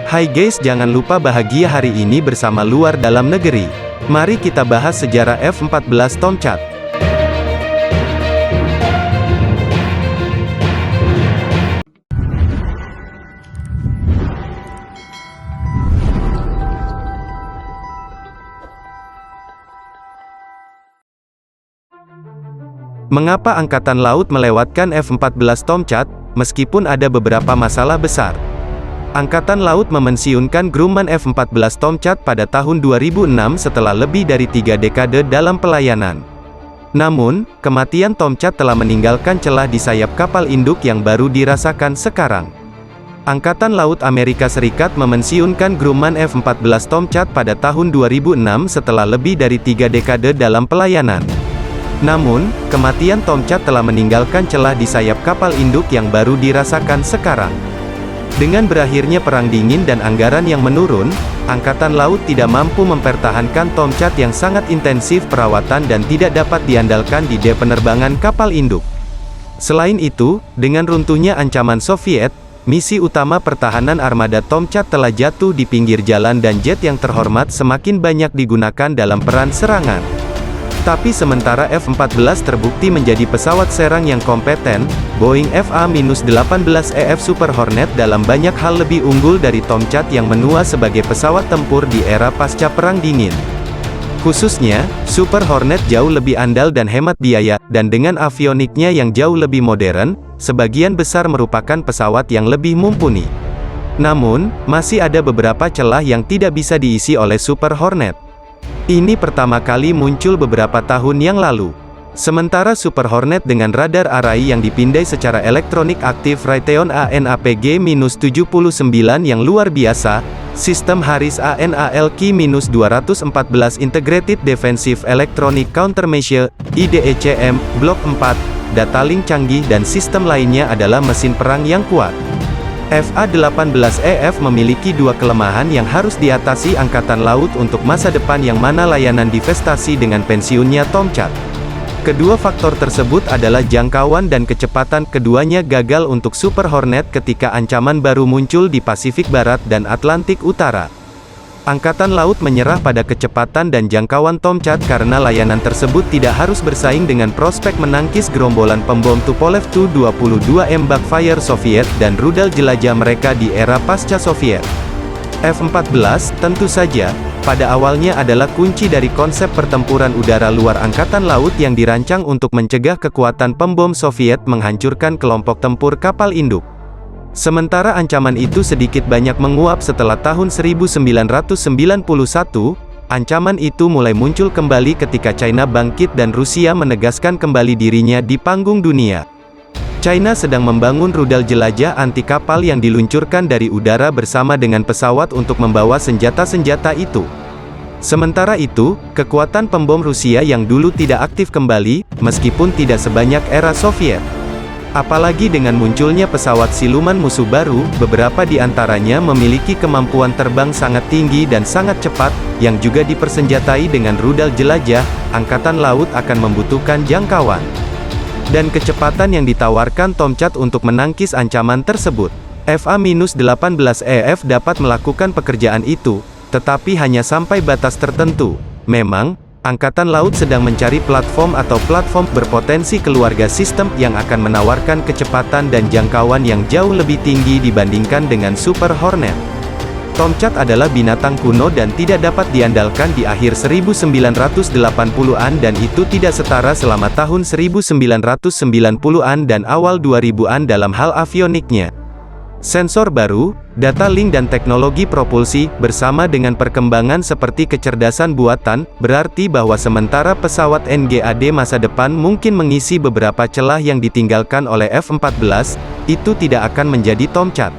Hai guys, jangan lupa bahagia hari ini bersama luar dalam negeri. Mari kita bahas sejarah F-14 Tomcat. Mengapa Angkatan Laut melewatkan F-14 Tomcat, meskipun ada beberapa masalah besar? Angkatan Laut memensiunkan Grumman F-14 Tomcat pada tahun 2006 setelah lebih dari 3 dekade dalam pelayanan. Namun, kematian Tomcat telah meninggalkan celah di sayap kapal induk yang baru dirasakan sekarang. Angkatan Laut Amerika Serikat memensiunkan Grumman F-14 Tomcat pada tahun 2006 setelah lebih dari 3 dekade dalam pelayanan. Namun, kematian Tomcat telah meninggalkan celah di sayap kapal induk yang baru dirasakan sekarang. Dengan berakhirnya Perang Dingin dan anggaran yang menurun, Angkatan Laut tidak mampu mempertahankan Tomcat yang sangat intensif perawatan dan tidak dapat diandalkan di penerbangan kapal induk. Selain itu, dengan runtuhnya ancaman Soviet, misi utama pertahanan armada Tomcat telah jatuh di pinggir jalan dan jet yang terhormat semakin banyak digunakan dalam peran serangan. Tapi sementara F-14 terbukti menjadi pesawat serang yang kompeten, Boeing FA-18EF Super Hornet dalam banyak hal lebih unggul dari Tomcat yang menua sebagai pesawat tempur di era pasca Perang Dingin. Khususnya, Super Hornet jauh lebih andal dan hemat biaya, dan dengan avioniknya yang jauh lebih modern, sebagian besar merupakan pesawat yang lebih mumpuni. Namun, masih ada beberapa celah yang tidak bisa diisi oleh Super Hornet. Ini pertama kali muncul beberapa tahun yang lalu. Sementara Super Hornet dengan radar Array yang dipindai secara elektronik aktif Raytheon AN/APG-79 yang luar biasa, sistem Harris AN/ALK-214 Integrated Defensive Electronic Countermeasure, IDECM, Blok 4, data link canggih dan sistem lainnya adalah mesin perang yang kuat. FA-18EF memiliki dua kelemahan yang harus diatasi Angkatan Laut untuk masa depan yang mana layanan divestasi dengan pensiunnya Tomcat. Kedua faktor tersebut adalah jangkauan dan kecepatan keduanya gagal untuk Super Hornet ketika ancaman baru muncul di Pasifik Barat dan Atlantik Utara. Angkatan Laut menyerah pada kecepatan dan jangkauan Tomcat karena layanan tersebut tidak harus bersaing dengan prospek menangkis gerombolan pembom Tupolev Tu-22M backfire Soviet dan rudal jelajah mereka di era pasca Soviet. F-14, tentu saja, pada awalnya adalah kunci dari konsep pertempuran udara luar Angkatan Laut yang dirancang untuk mencegah kekuatan pembom Soviet menghancurkan kelompok tempur kapal induk. Sementara ancaman itu sedikit banyak menguap setelah tahun 1991, ancaman itu mulai muncul kembali ketika China bangkit dan Rusia menegaskan kembali dirinya di panggung dunia. China sedang membangun rudal jelajah anti kapal yang diluncurkan dari udara bersama dengan pesawat untuk membawa senjata-senjata itu. Sementara itu, kekuatan pembom Rusia yang dulu tidak aktif kembali, meskipun tidak sebanyak era Soviet. Apalagi dengan munculnya pesawat siluman musuh baru, beberapa di antaranya memiliki kemampuan terbang sangat tinggi dan sangat cepat, yang juga dipersenjatai dengan rudal jelajah, Angkatan Laut akan membutuhkan jangkauan dan kecepatan yang ditawarkan Tomcat untuk menangkis ancaman tersebut. FA-18EF dapat melakukan pekerjaan itu, tetapi hanya sampai batas tertentu. Memang, Angkatan Laut sedang mencari platform atau platform berpotensi keluarga sistem yang akan menawarkan kecepatan dan jangkauan yang jauh lebih tinggi dibandingkan dengan Super Hornet. Tomcat adalah binatang kuno dan tidak dapat diandalkan di akhir 1980-an dan itu tidak setara selama tahun 1990-an dan awal 2000-an dalam hal avioniknya. Sensor baru, data link dan teknologi propulsi, bersama dengan perkembangan seperti kecerdasan buatan, berarti bahwa sementara pesawat NGAD masa depan mungkin mengisi beberapa celah yang ditinggalkan oleh F-14, itu tidak akan menjadi Tomcat.